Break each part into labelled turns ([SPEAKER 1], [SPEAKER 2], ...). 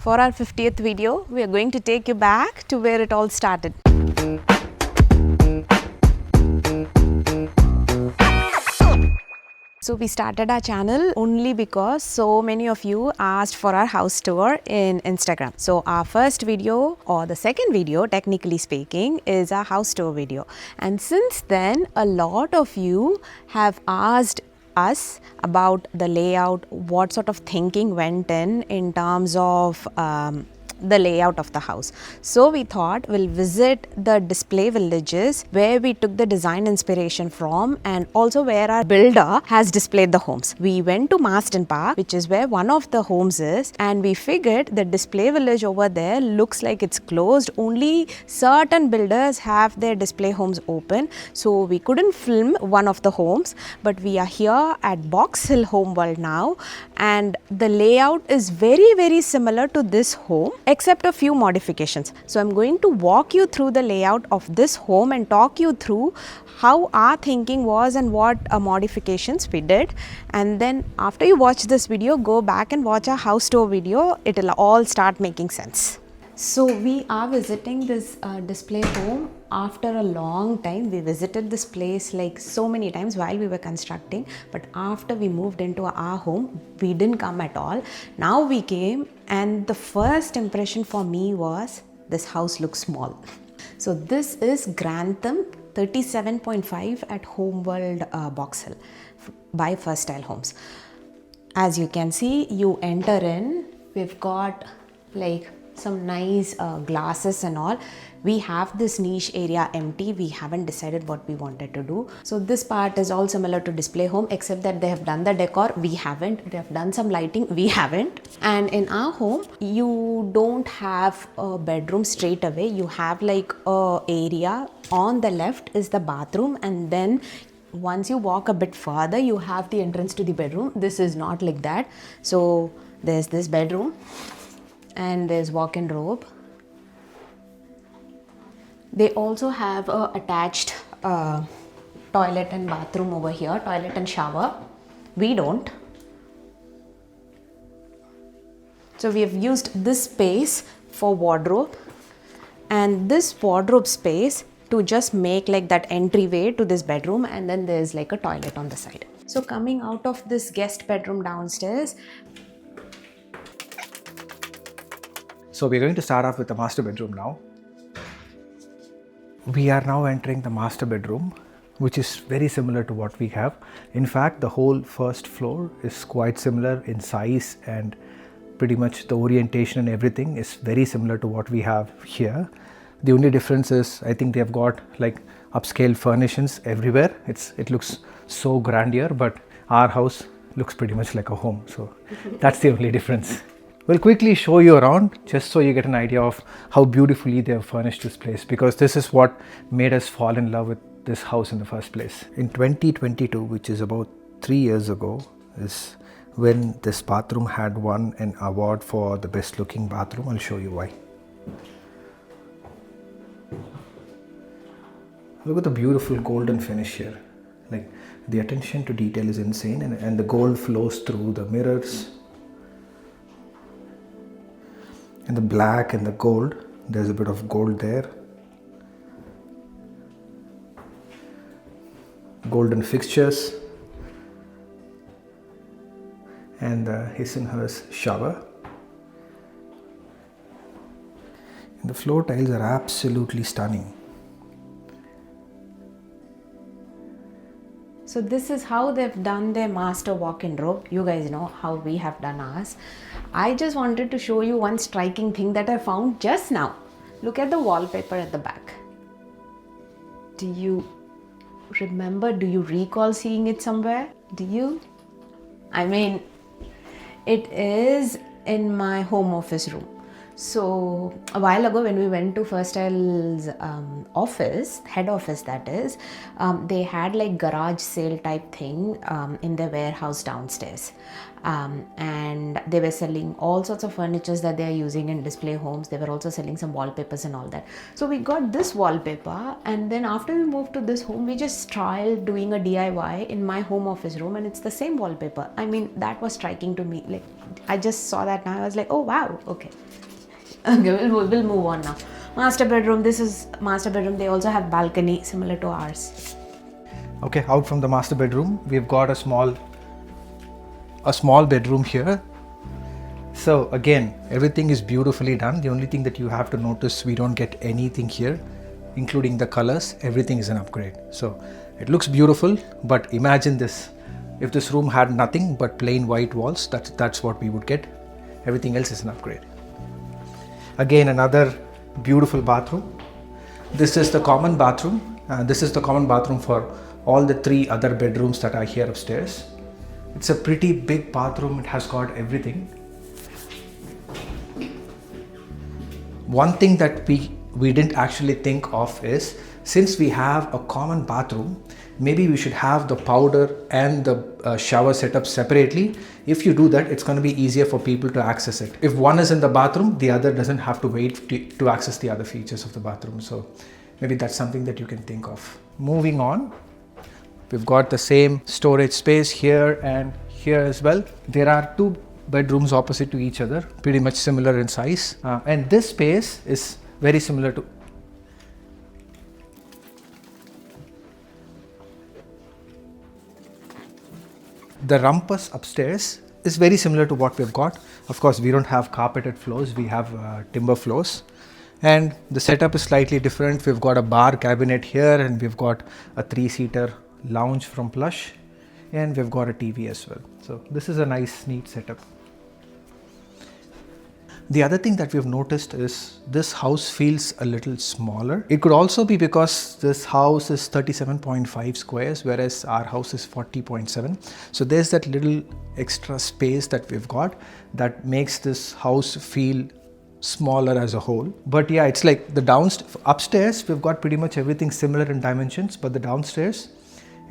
[SPEAKER 1] For our 50th video, we are going to take you back to where it all started. So we started our channel only because so many of you asked for our house tour in Instagram. So our first video, or the second video technically speaking, is our house tour video. And since then, a lot of you have asked us about the layout, what sort of thinking went in terms of the layout of the house. So we thought we'll visit the display villages where we took the design inspiration from, and also where our builder has displayed the homes. We went to Marston Park, which is where one of the homes is, and we figured the display village over there looks like it's closed. Only certain builders have their display homes open, so we couldn't film one of the homes, but we are here at Box Hill Home World now, and the layout is very similar to this home except a few modifications. So I'm going to walk you through the layout of this home and talk you through how our thinking was and what modifications we did. And then after you watch this video, go back and watch our house tour video. It'll all start making sense. So we are visiting this display home after a long time. We visited this place like so many times while we were constructing, but after we moved into our home, we didn't come at all. Now we came, and the first impression for me was this house looks small. So this is Grantham 37.5 at Home World Box Hill by First Style Homes. As you can see, you enter in, we've got like some nice glasses and all. We have this niche area empty. We haven't decided what we wanted to do. So this part is all similar to display home, except that they have done the decor. We haven't. They have done some lighting. We haven't. And in our home, you don't have a bedroom straight away. You have like a area. On the left is the bathroom, and then once you walk a bit further, you have the entrance to the bedroom. This is not like that. So there's this bedroom, and there's walk-in robe. They also have a attached toilet and bathroom over here, toilet and shower. We don't. So we have used this space for wardrobe, and this wardrobe space to just make like that entryway to this bedroom, and then there's like a toilet on the side. So coming out of this guest bedroom downstairs,
[SPEAKER 2] so we're going to start off with the master bedroom now. We are now entering the master bedroom, which is very similar to what we have. In fact, the whole first floor is quite similar in size, and pretty much the orientation and everything is very similar to what we have here. The only difference is I think they have got like upscale furnishings everywhere. It looks so grandeur, but our house looks pretty much like a home. So that's the only difference. We'll quickly show you around just so you get an idea of how beautifully they have furnished this place, because this is what made us fall in love with this house in the first place. In 2022, which is about 3 years ago, is when this bathroom had won an award for the best looking bathroom. I'll show you why. Look at the beautiful golden finish here. Like, the attention to detail is insane, and the gold flows through the mirrors. And the black and the gold, there's a bit of gold there. Golden fixtures. And the his and hers shower. And the floor tiles are absolutely stunning.
[SPEAKER 1] so this is how they've done their master walk-in robe. You guys know how we have done ours. I just wanted to show you one striking thing that I found just now. Look at the wallpaper at the back. Do you remember? Do you recall seeing it somewhere? Do you? I mean, it is in my home office room. So a while ago when we went to Firstyle's office, head office that is, they had like garage sale type thing in their warehouse downstairs. And they were selling all sorts of furnitures that they are using in display homes. They were also selling some wallpapers and all that. So we got this wallpaper, and then after we moved to this home, we just tried doing a DIY in my home office room, and it's the same wallpaper. I mean, that was striking to me. Like, I just saw that now. I was like, oh wow, okay. Okay, we'll move on now. Master bedroom. This is master bedroom. They also have balcony similar to ours.
[SPEAKER 2] Okay, out from the master bedroom, we've got a small bedroom here. So again, everything is beautifully done. The only thing that you have to notice, we don't get anything here, including the colors. Everything is an upgrade. So it looks beautiful, but imagine this. If this room had nothing but plain white walls, that's what we would get. Everything else is an upgrade. Again, another beautiful bathroom. This is the common bathroom. This is the common bathroom for all the 3 other bedrooms that are here upstairs. It's a pretty big bathroom. It has got everything. One thing that we didn't actually think of is, since we have a common bathroom, maybe we should have the powder and the shower set up separately. If you do that, it's going to be easier for people to access it. If one is in the bathroom, the other doesn't have to wait to access the other features of the bathroom. So maybe that's something that you can think of. Moving on, we've got the same storage space here and here as well. There are 2 bedrooms opposite to each other, pretty much similar in size. And this space is very similar to the Rumpus upstairs is very similar to what we've got. Of course, we don't have carpeted floors, we have timber floors. And the setup is slightly different. We've got a bar cabinet here, and we've got a 3-seater lounge from Plush, and we've got a TV as well. So this is a nice, neat setup. The other thing that we've noticed is this house feels a little smaller. It could also be because this house is 37.5 squares, whereas our house is 40.7. So there's that little extra space that we've got that makes this house feel smaller as a whole. But yeah, it's like the upstairs, we've got pretty much everything similar in dimensions, but the downstairs,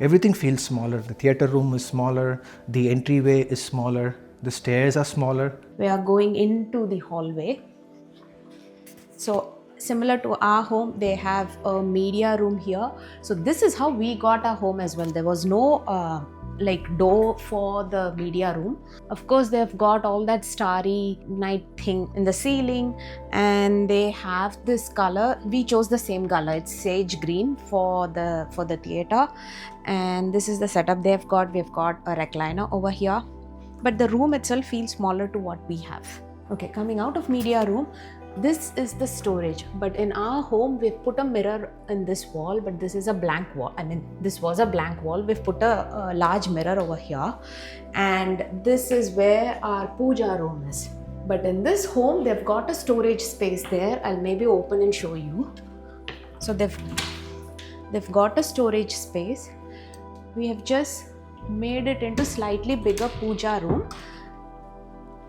[SPEAKER 2] everything feels smaller. The theater room is smaller, the entryway is smaller, the stairs are smaller.
[SPEAKER 1] We are going into the hallway. So similar to our home, they have a media room here. So this is how we got our home as well. There was no like door for the media room. Of course, they've got all that starry night thing in the ceiling, and they have this color. We chose the same color. It's sage green for the theater, and this is the setup they've got. We've got a recliner over here, but the room itself feels smaller to what we have. Okay, coming out of media room, this is the storage. But in our home, we've put a mirror in this wall, but this is a blank wall. I mean, this was a blank wall. We've put a large mirror over here, and this is where our puja room is. But in this home, they've got a storage space there. I'll maybe open and show you. So they've got a storage space. We have just made it into slightly bigger puja room,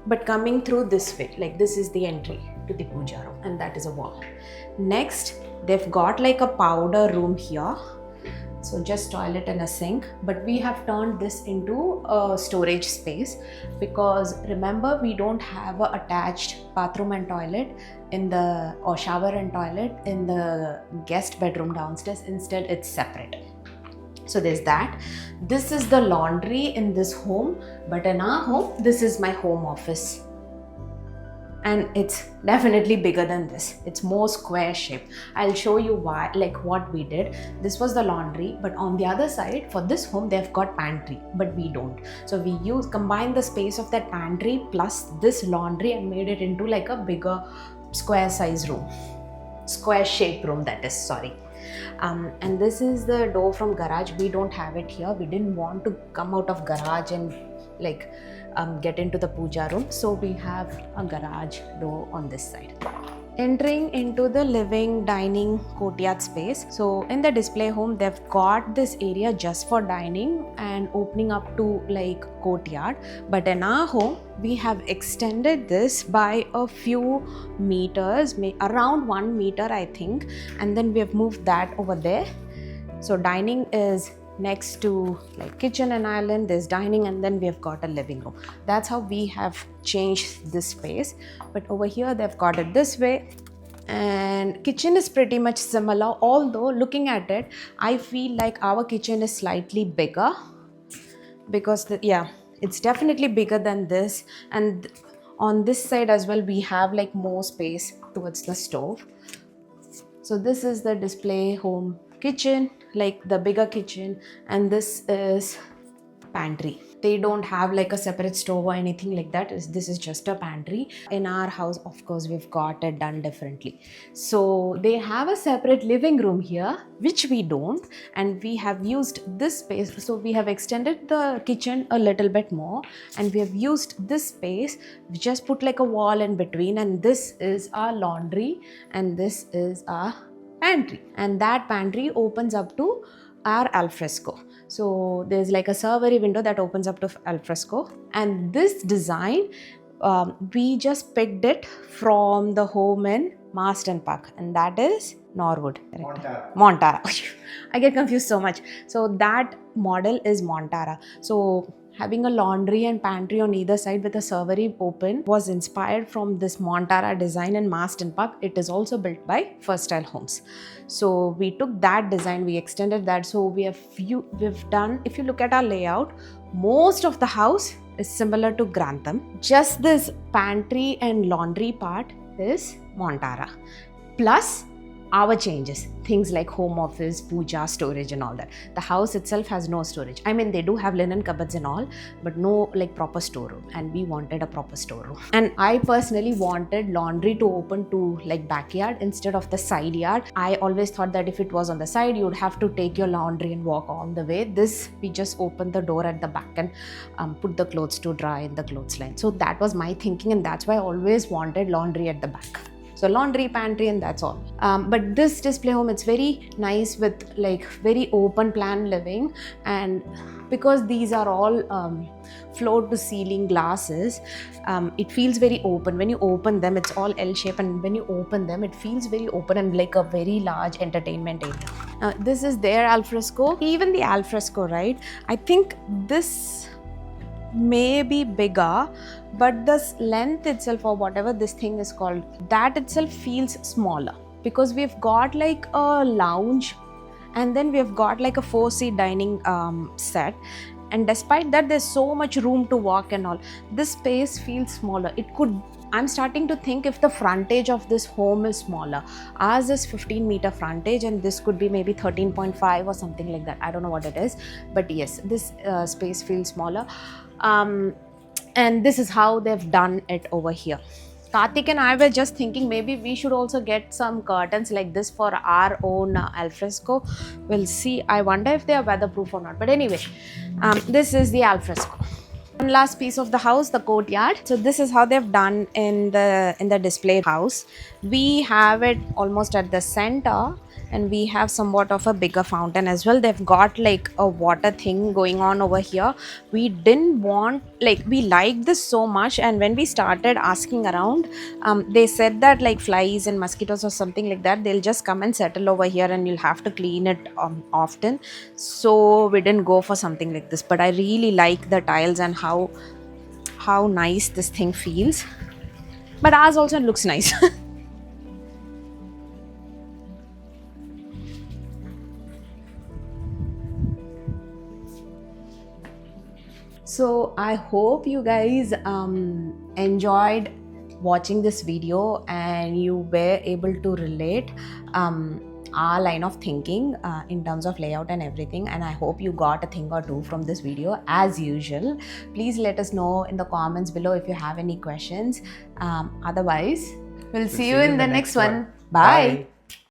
[SPEAKER 1] but coming through this way, like this is the entry to the puja room, and that is a wall. Next, they've got like a powder room here, so just toilet and a sink, but we have turned this into a storage space because remember, we don't have a attached bathroom and toilet or shower and toilet in the guest bedroom downstairs. Instead, it's separate. So there's that. This is the laundry in this home, but in our home, this is my home office. And it's definitely bigger than this. It's more square shape. I'll show you why, like what we did. This was the laundry, but on the other side, for this home, they've got pantry, but we don't. So we combined the space of that pantry plus this laundry and made it into like a bigger square size room. Square shape room, that is, sorry. And this is the door from garage. We don't have it here. We didn't want to come out of garage and get into the puja room. So we have a garage door on this side. Entering into the living, dining, courtyard space. So in the display home, they've got this area just for dining and opening up to like courtyard. But in our home, we have extended this by a few meters, around 1 meter, I think. And then we have moved that over there. So dining is next to like kitchen and island, there's dining, and then we have got a living room. That's how we have changed this space. But over here they've got it this way, and kitchen is pretty much similar, although looking at it I feel like our kitchen is slightly bigger because it's definitely bigger than this. And on this side as well we have like more space towards the stove. So this is the display home kitchen, like the bigger kitchen, and this is pantry. They don't have like a separate stove or anything like that. This is just a pantry. In our house, of course, we've got it done differently. So they have a separate living room here, which we don't, and we have used this space. So we have extended the kitchen a little bit more, and we have used this space. We just put like a wall in between, and this is our laundry, and this is our pantry, and that pantry opens up to our Alfresco. So there's like a servery window that opens up to Alfresco, and this design we just picked it from the home in Marston Park, and that is Norwood. Montara. I get confused so much. So that model is Montara. So having a laundry and pantry on either side with a servery open was inspired from this Montara design in Marston Park. It is also built by First Style Homes. So we took that design, we extended that. So we've done, if you look at our layout, most of the house is similar to Grantham. Just this pantry and laundry part is Montara. Plus our changes, things like home office, puja, storage and all that. The house itself has no storage. I mean, they do have linen cupboards and all, but no like proper storeroom, and we wanted a proper storeroom. And I personally wanted laundry to open to like backyard instead of the side yard. I always thought that if it was on the side, you would have to take your laundry and walk all the way. This, we just opened the door at the back and put the clothes to dry in the clothesline. So that was my thinking, and that's why I always wanted laundry at the back. So laundry, pantry, and that's all. But this display home, it's very nice with like very open plan living, and because these are all floor to ceiling glasses, it feels very open. When you open them, it's all L shape, and when you open them, it feels very open and like a very large entertainment area. This is their Alfresco. Even the Alfresco, right? I think this may be bigger, but this length itself, or whatever this thing is called, that itself feels smaller because we've got like a lounge, and then we've got like a 4-seat dining set, and despite that there's so much room to walk and all. This space feels smaller. I'm starting to think if the frontage of this home is smaller. Ours is 15-meter frontage, and this could be maybe 13.5 or something like that. I don't know what it is, but yes, this space feels smaller. And this is how they've done it over here. Karthik and I were just thinking maybe we should also get some curtains like this for our own Alfresco. We'll see. I wonder if they are weatherproof or not. But anyway, this is the Alfresco. One last piece of the house, the courtyard. So this is how they've done in the display house. We have it almost at the center, and we have somewhat of a bigger fountain as well. They've got like a water thing going on over here. We didn't want, like, we liked this so much, and when we started asking around, they said that like flies and mosquitoes or something like that, they'll just come and settle over here and you'll have to clean it often. So we didn't go for something like this, but I really like the tiles and how nice this thing feels. But ours also looks nice. So I hope you guys enjoyed watching this video and you were able to relate our line of thinking in terms of layout and everything, and I hope you got a thing or two from this video. As usual, please let us know in the comments below if you have any questions. Otherwise, we'll see you in the next one. Bye.